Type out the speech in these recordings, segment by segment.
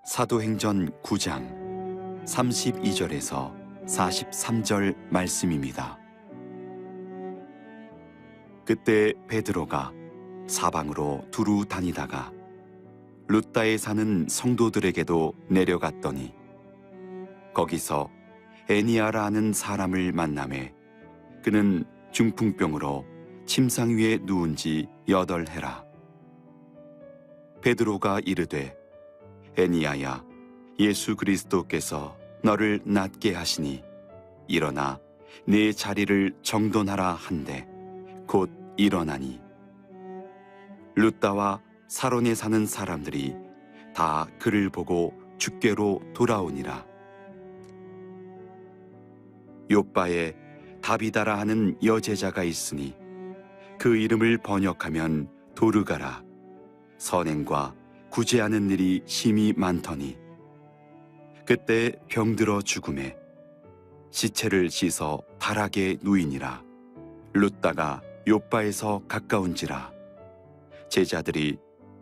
사도행전 9장 32절에서 43절 말씀입니다. 그때 베드로가 사방으로 두루 다니다가 룻다에 사는 성도들에게도 내려갔더니 거기서 에니아라 하는 사람을 만나매 그는 중풍병으로 침상 위에 누운 지 8해라. 베드로가 이르되 에니아야, 예수 그리스도께서 너를 낫게 하시니 일어나 네 자리를 정돈하라 한데 곧 일어나니 룻다와 사론에 사는 사람들이 다 그를 보고 주께로 돌아오니라. 요빠에 다비다라 하는 여제자가 있으니 그 이름을 번역하면 도르가라. 선행과 구제하는 일이 심히 많더니 그때 병들어 죽음에 시체를 씻어 다락에 누이니라. 룻다가 요빠에서 가까운지라. 제자들이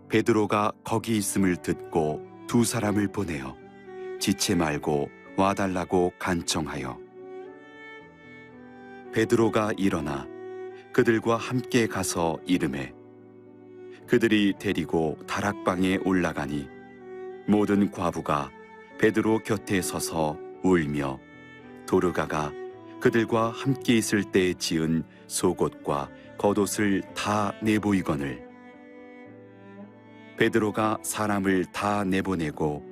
베드로가 거기 있음을 듣고 2 사람을 보내어 지체 말고 와달라고 간청하여 베드로가 일어나 그들과 함께 가서 이르매 그들이 데리고 다락방에 올라가니 모든 과부가 베드로 곁에 서서 울며 도르가가 그들과 함께 있을 때 지은 속옷과 겉옷을 다 내보이거늘 베드로가 사람을 다 내보내고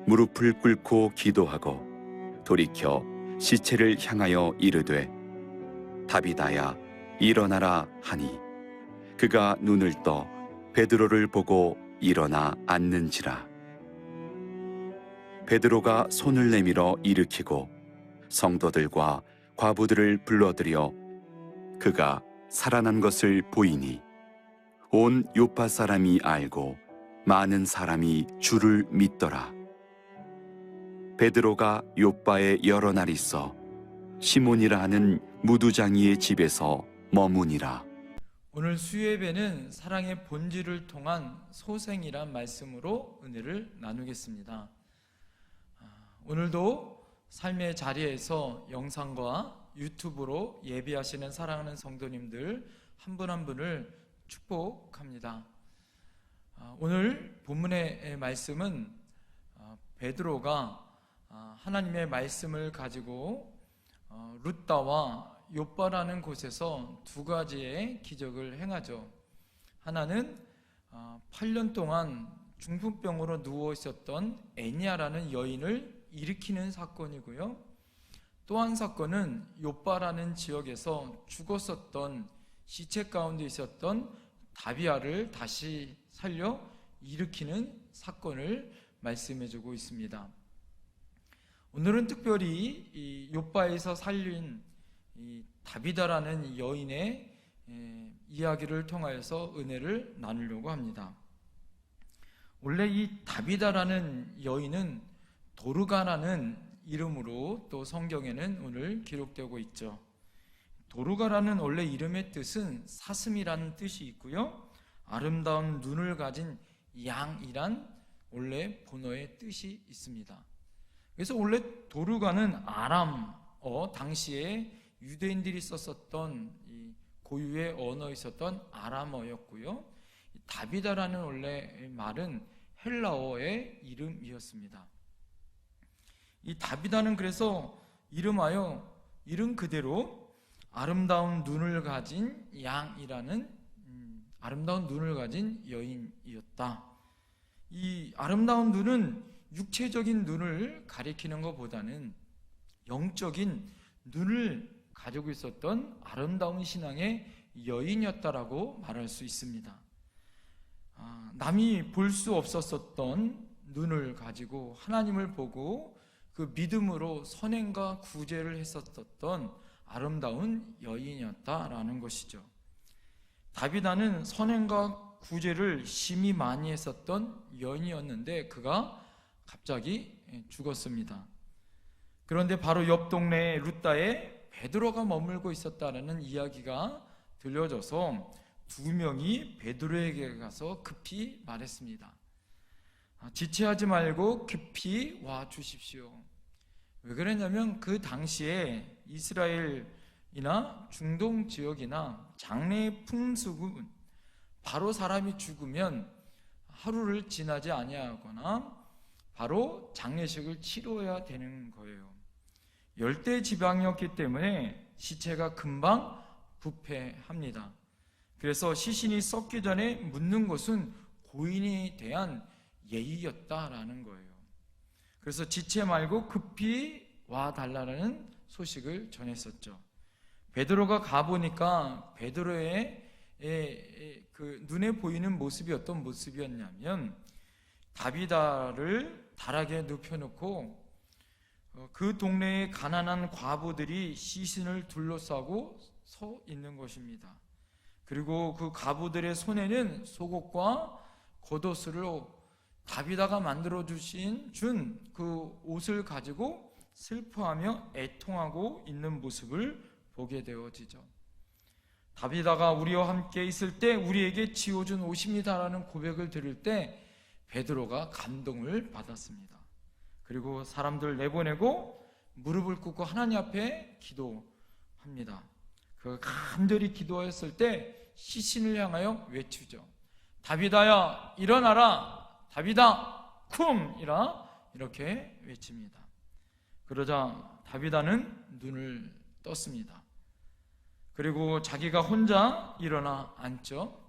무릎을 꿇고 기도하고 돌이켜 시체를 향하여 이르되 다비다야 일어나라 하니 그가 눈을 떠 베드로를 보고 일어나 앉는지라. 베드로가 손을 내밀어 일으키고 성도들과 과부들을 불러들여 그가 살아난 것을 보이니 온 요파 사람이 알고 많은 사람이 주를 믿더라. 베드로가 요파에 여러 날 있어 시몬이라 하는 무두장이의 집에서 머무니라. 오늘 수요예배는 사랑의 본질을 통한 소생이란 말씀으로 은혜를 나누겠습니다. 오늘도 삶의 자리에서 영상과 유튜브로 예배하시는 사랑하는 성도님들 한 분 한 분을 축복합니다. 오늘 본문의 말씀은 베드로가 하나님의 말씀을 가지고 룻다와 요빠라는 곳에서 2 가지의 기적을 행하죠. 하나는 8년 동안 중풍병으로 누워 있었던 에니아라는 여인을 일으키는 사건이고요. 또 한 사건은 요빠라는 지역에서 죽었었던 시체 가운데 있었던 다비아를 다시 살려 일으키는 사건을 말씀해주고 있습니다. 오늘은 특별히 이 요빠에서 살린 이 다비다라는 여인의 이야기를 통하여서 은혜를 나누려고 합니다. 원래 이 다비다라는 여인은 도르가라는 이름으로 또 성경에는 오늘 기록되고 있죠. 도르가라는 원래 이름의 뜻은 사슴이라는 뜻이 있고요, 아름다운 눈을 가진 양이란 원래 본어의 뜻이 있습니다. 그래서 원래 도르가는 아람어, 당시에 유대인들이 썼었던 이 고유의 언어에 있었던 아람어였고요, 다비다라는 원래 말은 헬라어의 이름이었습니다. 이 다비다는 그래서 이름 그대로 아름다운 눈을 가진 양이라는 아름다운 눈을 가진 여인이었다. 이 아름다운 눈은 육체적인 눈을 가리키는 것보다는 영적인 눈을 가지고 있었던 아름다운 신앙의 여인이었다라고 말할 수 있습니다. 남이 볼 수 없었던 눈을 가지고 하나님을 보고 그 믿음으로 선행과 구제를 했었던 아름다운 여인이었다라는 것이죠. 다비다는 선행과 구제를 심히 많이 했었던 여인이었는데 그가 갑자기 죽었습니다. 그런데 바로 옆 동네의 룻다에 베드로가 머물고 있었다는 이야기가 들려져서 2명이 베드로에게 가서 급히 말했습니다. 지체하지 말고 급히 와 주십시오. 왜 그랬냐면 그 당시에 이스라엘이나 중동 지역이나 장례의 풍습은 바로 사람이 죽으면 하루를 지나지 아니하거나 바로 장례식을 치러야 되는 거예요. 열대 지방이었기 때문에 시체가 금방 부패합니다. 그래서 시신이 썩기 전에 묻는 것은 고인에 대한 예의였다라는 거예요. 그래서 지체 말고 급히 와 달라는 소식을 전했었죠. 베드로가 가보니까 베드로의 그 눈에 보이는 모습이 어떤 모습이었냐면 다비다를 다락에 눕혀놓고 그 동네의 가난한 과부들이 시신을 둘러싸고 서 있는 것입니다. 그리고 그 과부들의 손에는 속옷과 겉옷으로 다비다가 만들어 준 그 옷을 가지고 슬퍼하며 애통하고 있는 모습을 보게 되어지죠. 다비다가 우리와 함께 있을 때 우리에게 지어준 옷입니다라는 고백을 들을 때 베드로가 감동을 받았습니다. 그리고 사람들 내보내고 무릎을 꿇고 하나님 앞에 기도합니다. 그 간절히 기도했을 때 시신을 향하여 외치죠. 다비다야 일어나라, 다비다 쿰이라 이렇게 외칩니다. 그러자 다비다는 눈을 떴습니다. 그리고 자기가 혼자 일어나 앉죠.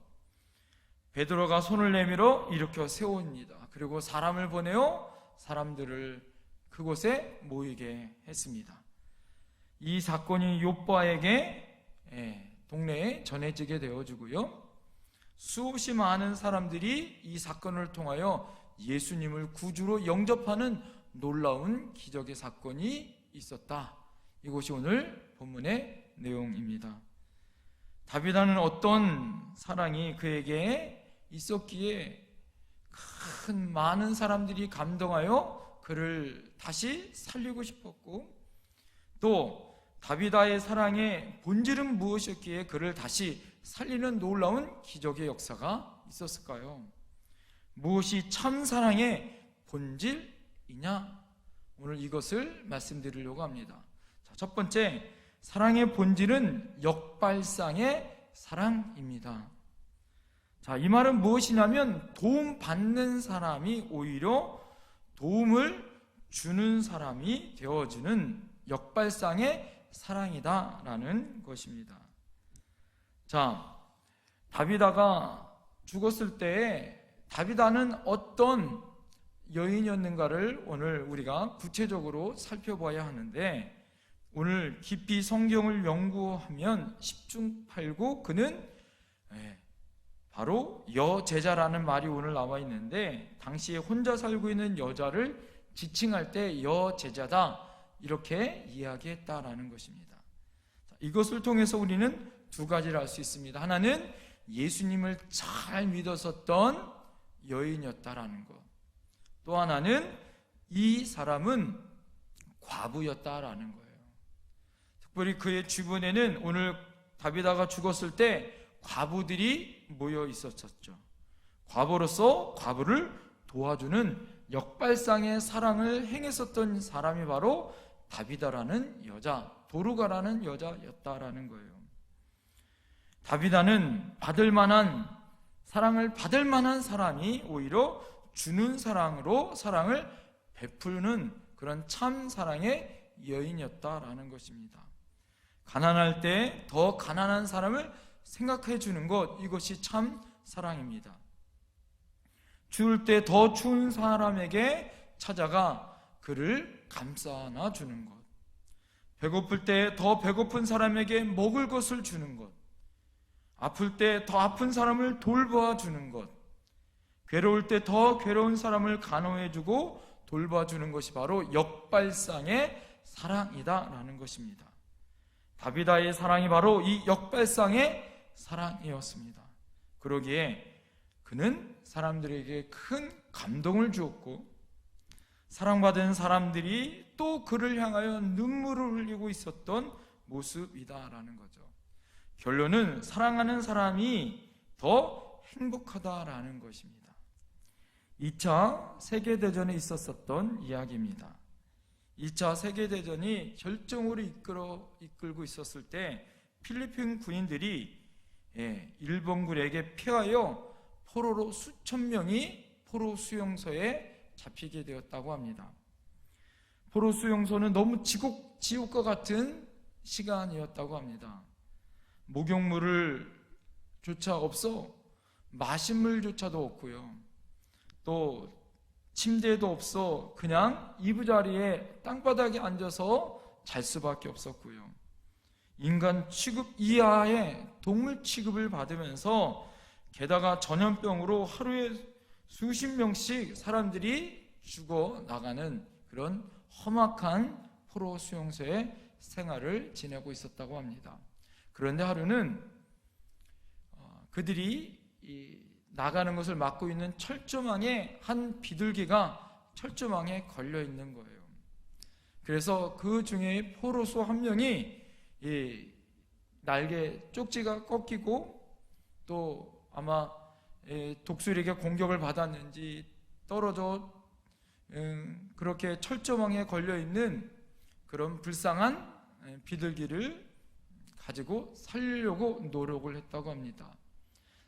베드로가 손을 내밀어 일으켜 세웁니다. 그리고 사람을 보내어 사람들을 그곳에 모이게 했습니다. 이 사건이 욥바에게 동네에 전해지게 되어지고요. 수없이 많은 사람들이 이 사건을 통하여 예수님을 구주로 영접하는 놀라운 기적의 사건이 있었다. 이것이 오늘 본문의 내용입니다. 다비다는 어떤 사랑이 그에게 있었기에 많은 사람들이 감동하여 그를 다시 살리고 싶었고, 또 다비다의 사랑의 본질은 무엇이었기에 그를 다시 살리는 놀라운 기적의 역사가 있었을까요? 무엇이 참 사랑의 본질이냐? 오늘 이것을 말씀드리려고 합니다. 첫 번째, 사랑의 본질은 역발상의 사랑입니다. 이 말은 무엇이냐면 도움받는 사람이 오히려 도움을 주는 사람이 되어주는 역발상의 사랑이다라는 것입니다. 다비다가 죽었을 때 다비다는 어떤 여인이었는가를 오늘 우리가 구체적으로 살펴봐야 하는데, 오늘 깊이 성경을 연구하면 10중 8구 그는 바로 여제자라는 말이 오늘 나와 있는데, 당시에 혼자 살고 있는 여자를 지칭할 때 여제자다 이렇게 이야기했다라는 것입니다. 이것을 통해서 우리는 두 가지를 알 수 있습니다. 하나는 예수님을 잘 믿었었던 여인이었다라는 것, 또 하나는 이 사람은 과부였다라는 거예요. 특별히 그의 주변에는 오늘 다비다가 죽었을 때 과부들이 모여 있었죠. 과부로서 과부를 도와주는 역발상의 사랑을 행했었던 사람이 바로 다비다라는 여자, 도르가라는 여자였다라는 거예요. 다비다는 사랑을 받을 만한 사람이 오히려 주는 사랑으로 사랑을 베푸는 그런 참 사랑의 여인이었다라는 것입니다. 가난할 때 더 가난한 사람을 생각해 주는 것, 이것이 참 사랑입니다. 추울 때 더 추운 사람에게 찾아가 그를 감싸 안아 주는 것, 배고플 때 더 배고픈 사람에게 먹을 것을 주는 것, 아플 때 더 아픈 사람을 돌봐 주는 것, 괴로울 때 더 괴로운 사람을 간호해 주고 돌봐 주는 것이 바로 역발상의 사랑이다라는 것입니다. 다비다의 사랑이 바로 이 역발상의 사랑이었습니다. 그러기에 그는 사람들에게 큰 감동을 주었고, 사랑받은 사람들이 또 그를 향하여 눈물을 흘리고 있었던 모습이다라는 거죠. 결론은 사랑하는 사람이 더 행복하다라는 것입니다. 2차 세계대전에 있었던 이야기입니다. 2차 세계대전이 결정으로 이끌고 있었을 때 필리핀 군인들이 일본군에게 피하여 포로로 수천 명이 포로 수용소에 잡히게 되었다고 합니다. 포로 수용소는 너무 지옥과 같은 시간이었다고 합니다. 목욕물을 조차 없어 마실 물조차도 없고요. 또 침대도 없어 그냥 이부자리에 땅바닥에 앉아서 잘 수밖에 없었고요. 인간 취급 이하의 동물 취급을 받으면서 게다가 전염병으로 하루에 수십 명씩 사람들이 죽어나가는 그런 험악한 포로 수용소의 생활을 지내고 있었다고 합니다. 그런데 하루는 그들이 나가는 것을 막고 있는 철조망에 한 비둘기가 철조망에 걸려 있는 거예요. 그래서 그 중에 포로소 한 명이 날개 쪽지가 꺾이고 또 아마 독수리에게 공격을 받았는지 떨어져 그렇게 철조망에 걸려 있는 그런 불쌍한 비둘기를 가지고 살리려고 노력을 했다고 합니다.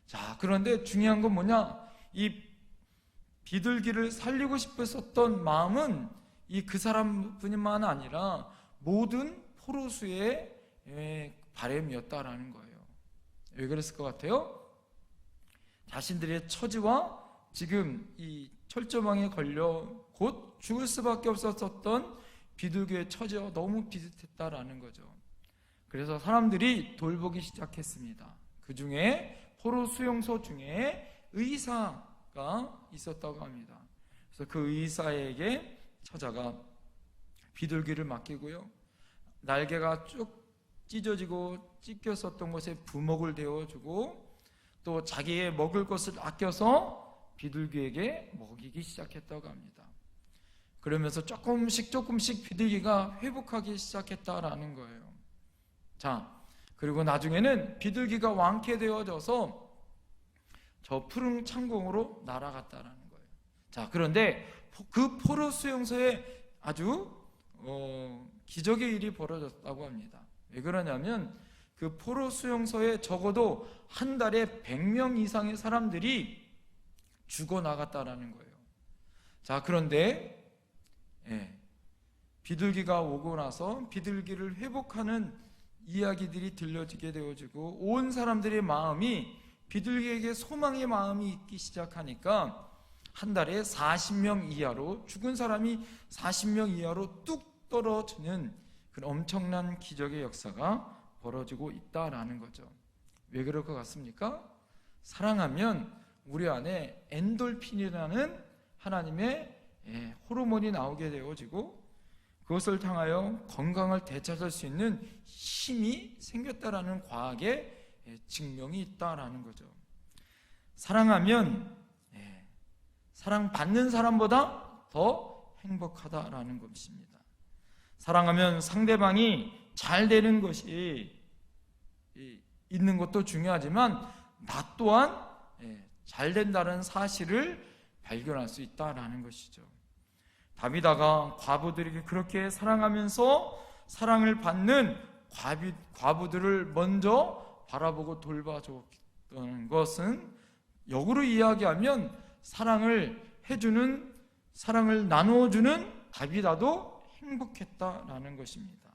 자, 그런데 중요한 건 뭐냐? 이 비둘기를 살리고 싶었던 마음은 그 사람뿐만 아니라 모든 포로수의 바람이었다라는 거예요. 왜 그랬을 것 같아요? 자신들의 처지와 지금 이 철조망에 걸려 곧 죽을 수밖에 없었던 비둘기의 처지와 너무 비슷했다라는 거죠. 그래서 사람들이 돌보기 시작했습니다. 그 중에 포로 수용소 중에 의사가 있었다고 합니다. 그래서 그 의사에게 찾아가 비둘기를 맡기고요. 날개가 쭉 찢어지고 찢겼었던 곳에 부먹을 데워주고 또 자기의 먹을 것을 아껴서 비둘기에게 먹이기 시작했다고 합니다. 그러면서 조금씩 비둘기가 회복하기 시작했다라는 거예요. 자, 그리고 나중에는 비둘기가 완쾌되어져서 저 푸른 창공으로 날아갔다라는 거예요. 자, 그런데 그 포로 수용소에 아주 기적의 일이 벌어졌다고 합니다. 왜 그러냐면 그 포로 수용소에 적어도 한 달에 100명 이상의 사람들이 죽어나갔다라는 거예요. 자, 그런데 비둘기가 오고 나서 비둘기를 회복하는 이야기들이 들려지게 되어지고 온 사람들의 마음이 비둘기에게 소망의 마음이 있기 시작하니까 한 달에 40명 이하로 죽은 사람이 40명 이하로 뚝 떨어지는 그런 엄청난 기적의 역사가 벌어지고 있다라는 거죠. 왜 그럴 것 같습니까? 사랑하면 우리 안에 엔돌핀이라는 하나님의 호르몬이 나오게 되어지고 그것을 향하여 건강을 되찾을 수 있는 힘이 생겼다라는 과학의 증명이 있다라는 거죠. 사랑하면 사랑받는 사람보다 더 행복하다라는 것입니다. 사랑하면 상대방이 잘 되는 것이 있는 것도 중요하지만 나 또한 잘 된다는 사실을 발견할 수 있다라는 것이죠. 다비다가 과부들에게 그렇게 사랑하면서 사랑을 받는 과부들을 먼저 바라보고 돌봐줬던 것은 역으로 이야기하면 사랑을 해주는, 사랑을 나누어주는 다비다도 행복했다라는 것입니다.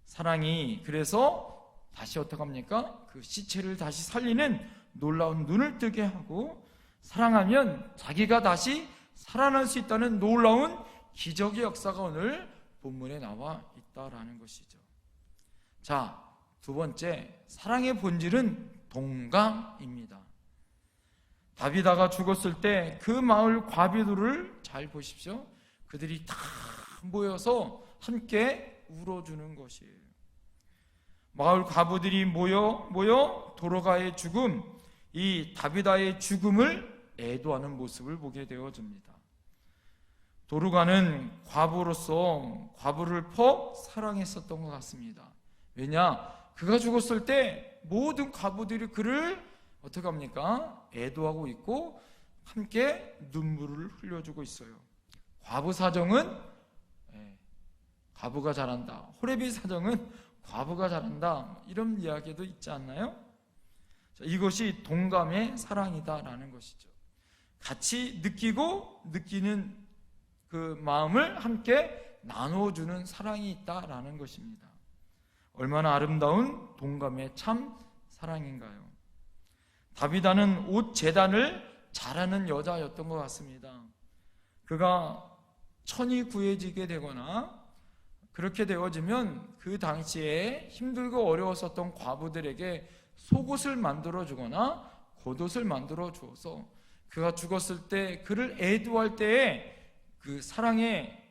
사랑이 그래서 다시 어떻게 합니까? 그 시체를 다시 살리는 놀라운 눈을 뜨게 하고 사랑하면 자기가 다시 살아날 수 있다는 놀라운 기적의 역사가 오늘 본문에 나와 있다라는 것이죠. 자, 두 번째, 사랑의 본질은 동감입니다. 다비다가 죽었을 때 그 마을 과비들을 잘 보십시오. 그들이 다 모여서 함께 울어주는 것이에요. 마을 과부들이 모여 도로가의 죽음, 이 다비다의 죽음을 애도하는 모습을 보게 되어집니다. 도르가는 과부로서 과부를 퍽 사랑했었던 것 같습니다. 왜냐? 그가 죽었을 때 모든 과부들이 그를 어떻게 합니까? 애도하고 있고 함께 눈물을 흘려주고 있어요. 과부 사정은 과부가 잘한다, 호레비 사정은 과부가 잘한다, 이런 이야기도 있지 않나요? 자, 이것이 동감의 사랑이다라는 것이죠. 같이 느끼는 그 마음을 함께 나눠주는 사랑이 있다라는 것입니다. 얼마나 아름다운 동감의 참 사랑인가요? 다비다는 옷 재단을 잘하는 여자였던 것 같습니다. 그가 천이 구해지게 되거나 그렇게 되어지면 그 당시에 힘들고 어려웠었던 과부들에게 속옷을 만들어 주거나 겉옷을 만들어 주어서 그가 죽었을 때 그를 애도할 때에 그 사랑의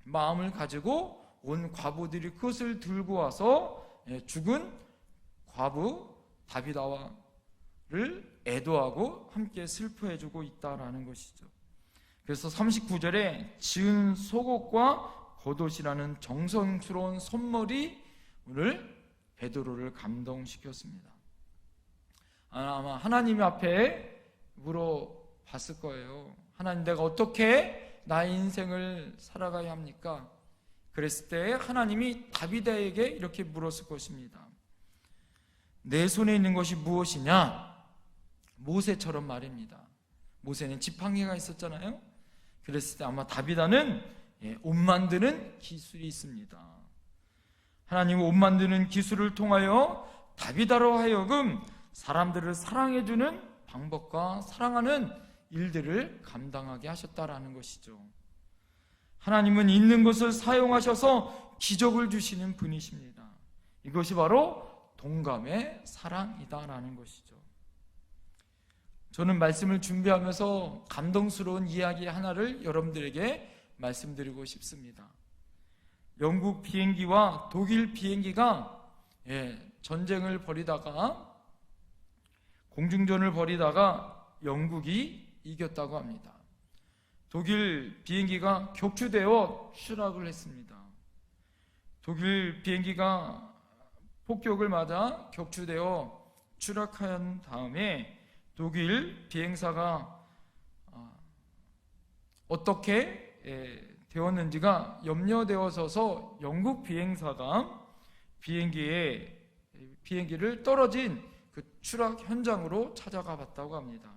마음을 가지고 온 과부들이 그것을 들고 와서 죽은 과부 다비다를 애도하고 함께 슬퍼해주고 있다라는 것이죠. 그래서 39절에 지은 속옷과 겉옷이라는 정성스러운 선물이 오늘 베드로를 감동시켰습니다. 아마 하나님 앞에 물어봤을 거예요. 하나님, 내가 어떻게 나의 인생을 살아가야 합니까? 그랬을 때 하나님이 다비다에게 이렇게 물었을 것입니다. 내 손에 있는 것이 무엇이냐? 모세처럼 말입니다. 모세는 지팡이가 있었잖아요. 그랬을 때 아마 다비다는 옷 만드는 기술이 있습니다. 하나님은 옷 만드는 기술을 통하여 다비다로 하여금 사람들을 사랑해주는 방법과 사랑하는 일들을 감당하게 하셨다라는 것이죠. 하나님은 있는 것을 사용하셔서 기적을 주시는 분이십니다. 이것이 바로 동감의 사랑이다라는 것이죠. 저는 말씀을 준비하면서 감동스러운 이야기 하나를 여러분들에게 말씀드리고 싶습니다. 영국 비행기와 독일 비행기가 전쟁을 벌이다가 공중전을 벌이다가 영국이 이겼다고 합니다. 독일 비행기가 격추되어 추락을 했습니다. 독일 비행기가 폭격을 맞아 격추되어 추락한 다음에 독일 비행사가 어떻게 되었는지가 염려되어서서 영국 비행사가 비행기를 떨어진 그 추락 현장으로 찾아가 봤다고 합니다.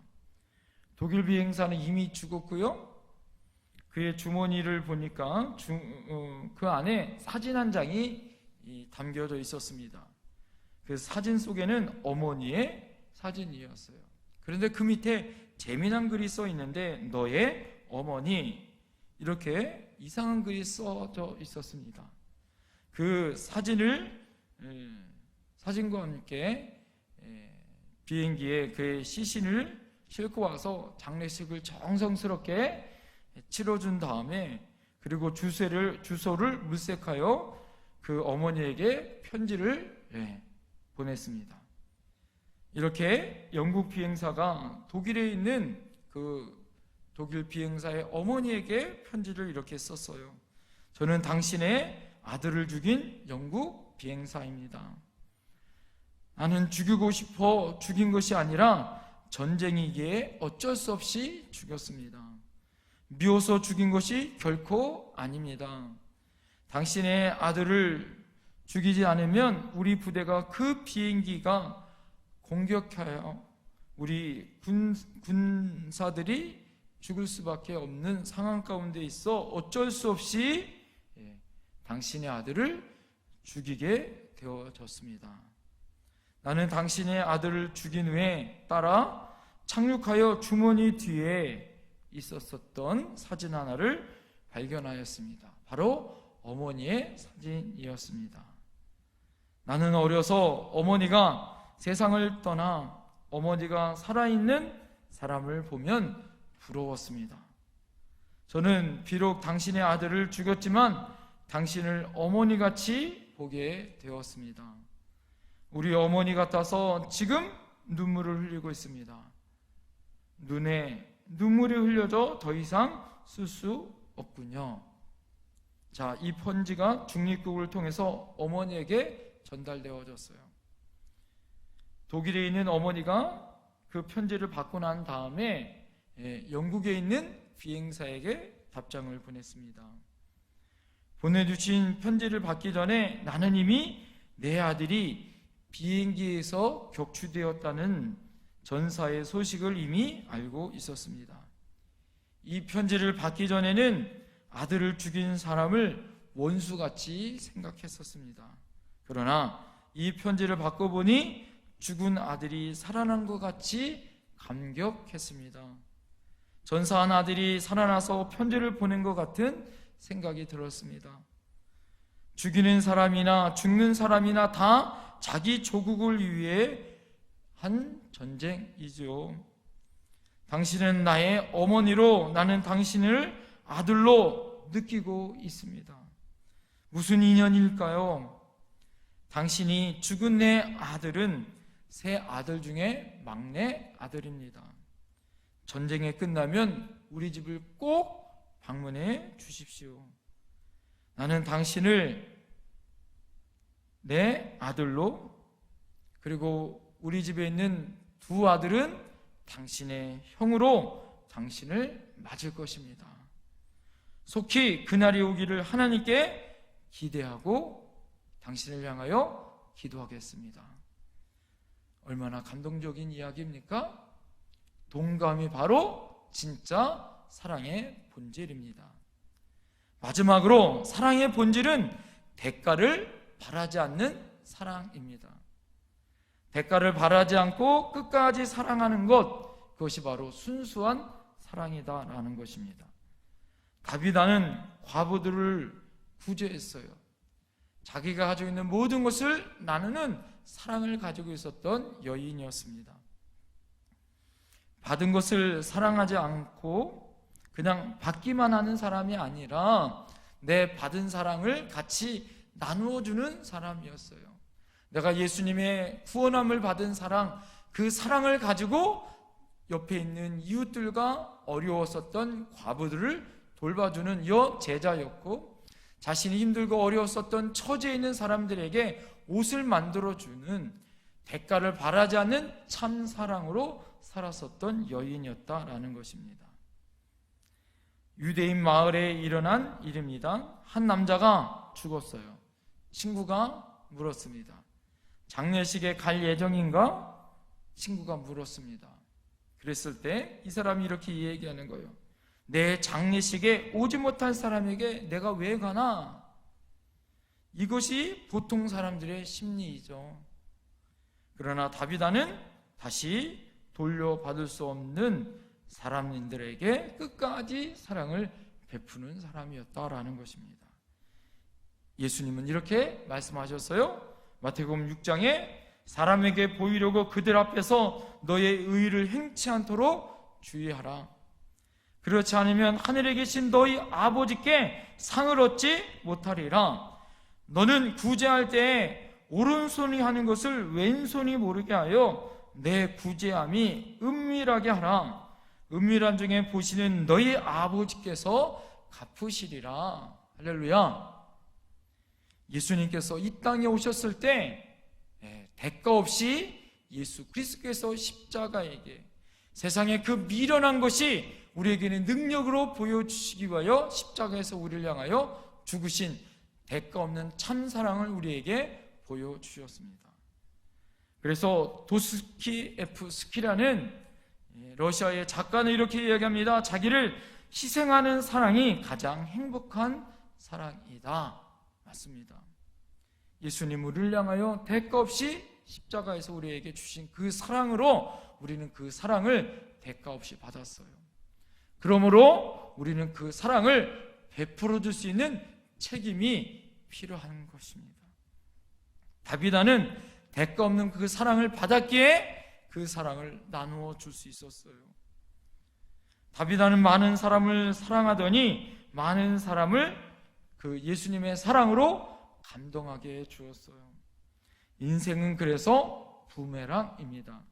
독일 비행사는 이미 죽었고요. 그의 주머니를 보니까 그 안에 사진 한 장이 담겨져 있었습니다. 그 사진 속에는 어머니의 사진이었어요. 그런데 그 밑에 재미난 글이 써 있는데 너의 어머니, 이렇게 이상한 글이 써져 있었습니다. 그 사진과 함께 비행기에 그의 시신을 싣고 와서 장례식을 정성스럽게 치러준 다음에 그리고 주소를 물색하여 그 어머니에게 편지를 보냈습니다. 이렇게 영국 비행사가 독일에 있는 그 독일 비행사의 어머니에게 편지를 이렇게 썼어요. 저는 당신의 아들을 죽인 영국 비행사입니다. 나는 죽이고 싶어 죽인 것이 아니라 전쟁이기에 어쩔 수 없이 죽였습니다. 미워서 죽인 것이 결코 아닙니다. 당신의 아들을 죽이지 않으면 우리 부대가 그 비행기가 공격하여 우리 군사들이 죽을 수밖에 없는 상황 가운데 있어 어쩔 수 없이 당신의 아들을 죽이게 되어졌습니다. 나는 당신의 아들을 죽인 후에 따라 착륙하여 주머니 뒤에 있었던 사진 하나를 발견하였습니다. 바로 어머니의 사진이었습니다. 나는 어려서 어머니가 세상을 떠나 어머니가 살아있는 사람을 보면 부러웠습니다. 저는 비록 당신의 아들을 죽였지만 당신을 어머니같이 보게 되었습니다. 우리 어머니 같아서 지금 눈물을 흘리고 있습니다. 눈에 눈물이 흘려져 더 이상 쓸 수 없군요. 자, 이 편지가 중립국을 통해서 어머니에게 전달되어졌어요. 독일에 있는 어머니가 그 편지를 받고 난 다음에 영국에 있는 비행사에게 답장을 보냈습니다. 보내주신 편지를 받기 전에 나는 이미 내 아들이 비행기에서 격추되었다는 전사의 소식을 이미 알고 있었습니다. 이 편지를 받기 전에는 아들을 죽인 사람을 원수같이 생각했었습니다. 그러나 이 편지를 받고 보니 죽은 아들이 살아난 것 같이 감격했습니다. 전사한 아들이 살아나서 편지를 보낸 것 같은 생각이 들었습니다. 죽이는 사람이나 죽는 사람이나 다 자기 조국을 위해 한 전쟁이죠. 당신은 나의 어머니로 나는 당신을 아들로 느끼고 있습니다. 무슨 인연일까요? 당신이 죽은 내 아들은 세 아들 중에 막내 아들입니다. 전쟁이 끝나면 우리 집을 꼭 방문해 주십시오. 나는 당신을 내 아들로, 그리고 우리 집에 있는 두 아들은 당신의 형으로 당신을 맞을 것입니다. 속히 그날이 오기를 하나님께 기대하고 당신을 향하여 기도하겠습니다. 얼마나 감동적인 이야기입니까? 동감이 바로 진짜 사랑의 본질입니다. 마지막으로 사랑의 본질은 대가를 바라지 않는 사랑입니다. 대가를 바라지 않고 끝까지 사랑하는 것, 그것이 바로 순수한 사랑이다라는 것입니다. 다비다는 과부들을 구제했어요. 자기가 가지고 있는 모든 것을 나누는 사랑을 가지고 있었던 여인이었습니다. 받은 것을 사랑하지 않고 그냥 받기만 하는 사람이 아니라 내 받은 사랑을 같이 나누어주는 사람이었어요. 내가 예수님의 구원함을 받은 사랑, 그 사랑을 가지고 옆에 있는 이웃들과 어려웠었던 과부들을 돌봐주는 제자였고, 자신이 힘들고 어려웠었던 처지에 있는 사람들에게 옷을 만들어주는, 대가를 바라지 않는 참 사랑으로 살았었던 여인이었다라는 것입니다. 유대인 마을에 일어난 일입니다. 한 남자가 죽었어요. 친구가 물었습니다. 장례식에 갈 예정인가? 친구가 물었습니다. 그랬을 때 이 사람이 이렇게 얘기하는 거예요. 내 장례식에 오지 못한 사람에게 내가 왜 가나? 이것이 보통 사람들의 심리이죠. 그러나 다비다는 다시 돌려받을 수 없는 사람들에게 끝까지 사랑을 베푸는 사람이었다라는 것입니다. 예수님은 이렇게 말씀하셨어요. 마태복음 6장에 사람에게 보이려고 그들 앞에서 너의 의를 행치 않도록 주의하라. 그렇지 않으면 하늘에 계신 너희 아버지께 상을 얻지 못하리라. 너는 구제할 때에 오른손이 하는 것을 왼손이 모르게 하여 내 구제함이 은밀하게 하라. 은밀한 중에 보시는 너희 아버지께서 갚으시리라. 할렐루야. 예수님께서 이 땅에 오셨을 때 대가 없이 예수 그리스도께서 십자가에게 세상의 그 미련한 것이 우리에게는 능력으로 보여주시기 위하여 십자가에서 우리를 향하여 죽으신 대가 없는 참사랑을 우리에게 보여주셨습니다. 그래서 도스토옙스키라는 러시아의 작가는 이렇게 이야기합니다. 자기를 희생하는 사랑이 가장 행복한 사랑이다. 맞습니다. 예수님 우리를 향하여 대가 없이 십자가에서 우리에게 주신 그 사랑으로 우리는 그 사랑을 대가 없이 받았어요. 그러므로 우리는 그 사랑을 베풀어 줄 수 있는 책임이 필요한 것입니다. 다비다는 대가 없는 그 사랑을 받았기에 그 사랑을 나누어 줄 수 있었어요. 다비다는 많은 사람을 사랑하더니 많은 사람을 그 예수님의 사랑으로 감동하게 해 주었어요. 인생은 그래서 부메랑입니다.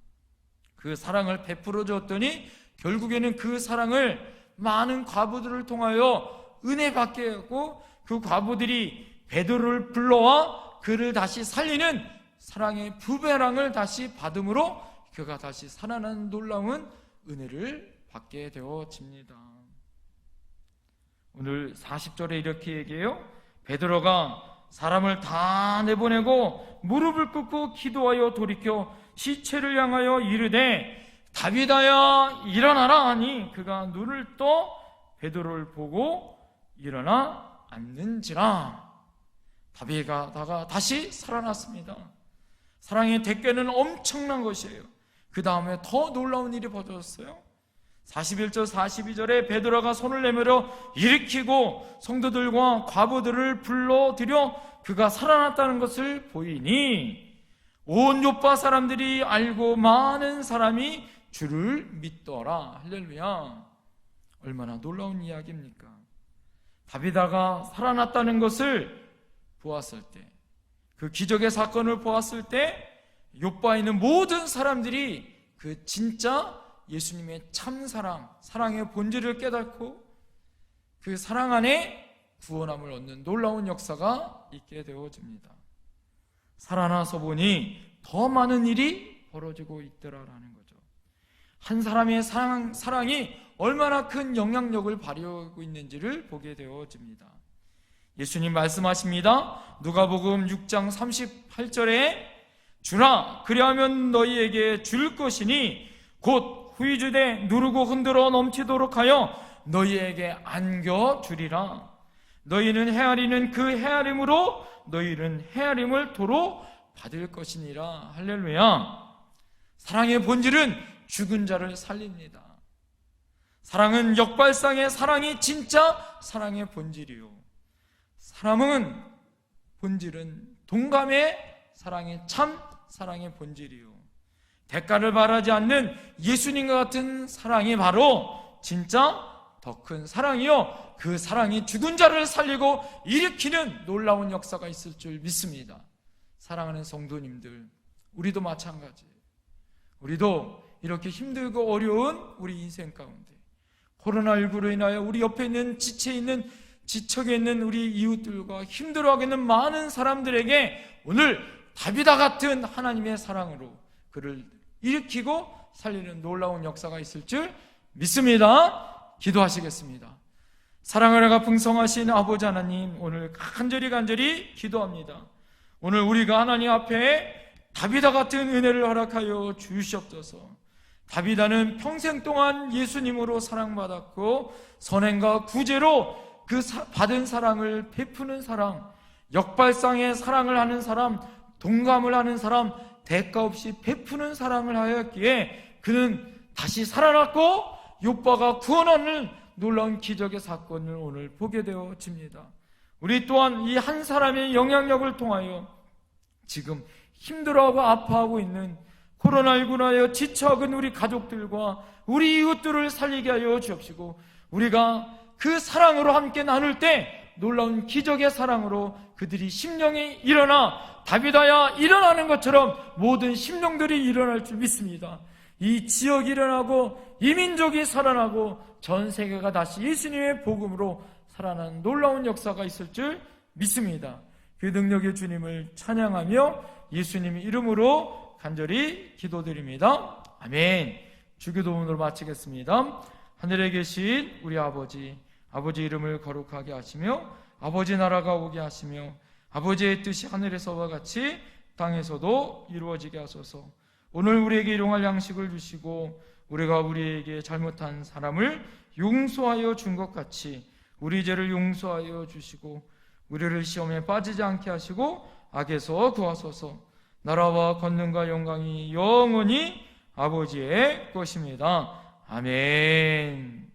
그 사랑을 베풀어 주었더니 결국에는 그 사랑을 많은 과부들을 통하여 은혜 받게 하고, 그 과부들이 베드로를 불러와 그를 다시 살리는 사랑의 부메랑을 다시 받음으로 그가 다시 살아나는 놀라운 은혜를 받게 되어집니다. 오늘 40절에 이렇게 얘기해요. 베드로가 사람을 다 내보내고 무릎을 꿇고 기도하여 돌이켜 시체를 향하여 이르되 다윗아야 일어나라 하니 그가 눈을 떠 베드로를 보고 일어나 앉는지라. 다윗아가 다시 살아났습니다. 사랑의 대가는 엄청난 것이에요. 그 다음에 더 놀라운 일이 벌어졌어요. 41절 42절에 베드로가 손을 내밀어 일으키고 성도들과 과부들을 불러들여 그가 살아났다는 것을 보이니 온 요파 사람들이 알고 많은 사람이 주를 믿더라. 할렐루야. 얼마나 놀라운 이야기입니까? 다윗아가 살아났다는 것을 보았을 때, 그 기적의 사건을 보았을 때 요파에 있는 모든 사람들이 그 진짜 예수님의 참 사랑의 본질을 깨닫고 그 사랑 안에 구원함을 얻는 놀라운 역사가 있게 되어집니다. 살아나서 보니 더 많은 일이 벌어지고 있더라라는 거죠. 한 사람의 사랑이 얼마나 큰 영향력을 발휘하고 있는지를 보게 되어집니다. 예수님 말씀하십니다. 누가복음 6장 38절에 주라 그리하면 너희에게 줄 것이니 곧 후이주되 누르고 흔들어 넘치도록 하여 너희에게 안겨주리라. 너희는 헤아리는 그 헤아림으로 너희는 헤아림을 도로 받을 것이니라. 할렐루야. 사랑의 본질은 죽은 자를 살립니다. 사랑은 역발상의 사랑이 진짜 사랑의 본질이요, 사랑은 본질은 동감의 사랑의 참 사랑의 본질이요, 대가를 바라지 않는 예수님과 같은 사랑이 바로 진짜 더 큰 사랑이요, 그 사랑이 죽은 자를 살리고 일으키는 놀라운 역사가 있을 줄 믿습니다. 사랑하는 성도님들, 우리도 마찬가지예요. 우리도 이렇게 힘들고 어려운 우리 인생 가운데 코로나19로 인하여 우리 옆에 있는 지척에 있는 우리 이웃들과 힘들어하고 있는 많은 사람들에게 오늘 다윗아 같은 하나님의 사랑으로 그를 일으키고 살리는 놀라운 역사가 있을 줄 믿습니다. 기도하시겠습니다. 사랑을 하가 풍성하신 아버지 하나님, 오늘 간절히 기도합니다. 오늘 우리가 하나님 앞에 다윗아 같은 은혜를 허락하여 주시옵소서. 다윗아는 평생 동안 예수님으로 사랑받았고 선행과 구제로 그 받은 사랑을 베푸는 사람, 역발상의 사랑을 하는 사람, 동감을 하는 사람, 대가 없이 베푸는 사랑을 하였기에 그는 다시 살아났고 욥바가 구원하는 놀라운 기적의 사건을 오늘 보게 되어집니다. 우리 또한 이 한 사람의 영향력을 통하여 지금 힘들어하고 아파하고 있는 코로나19로 하여 지쳐간 우리 가족들과 우리 이웃들을 살리게 하여 주옵시고, 우리가 그 사랑으로 함께 나눌 때 놀라운 기적의 사랑으로 그들이 심령이 일어나 다윗아야 일어나는 것처럼 모든 심령들이 일어날 줄 믿습니다. 이 지역이 일어나고 이 민족이 살아나고 전 세계가 다시 예수님의 복음으로 살아나는 놀라운 역사가 있을 줄 믿습니다. 그 능력의 주님을 찬양하며 예수님 이름으로 간절히 기도드립니다. 아멘. 주기도문으로 마치겠습니다. 하늘에 계신 우리 아버지 이름을 거룩하게 하시며 아버지 나라가 오게 하시며 아버지의 뜻이 하늘에서와 같이 땅에서도 이루어지게 하소서. 오늘 우리에게 일용할 양식을 주시고 우리가 우리에게 잘못한 사람을 용서하여 준 것 같이 우리 죄를 용서하여 주시고 우리를 시험에 빠지지 않게 하시고 악에서 구하소서. 나라와 권능과 영광이 영원히 아버지의 것입니다. 아멘.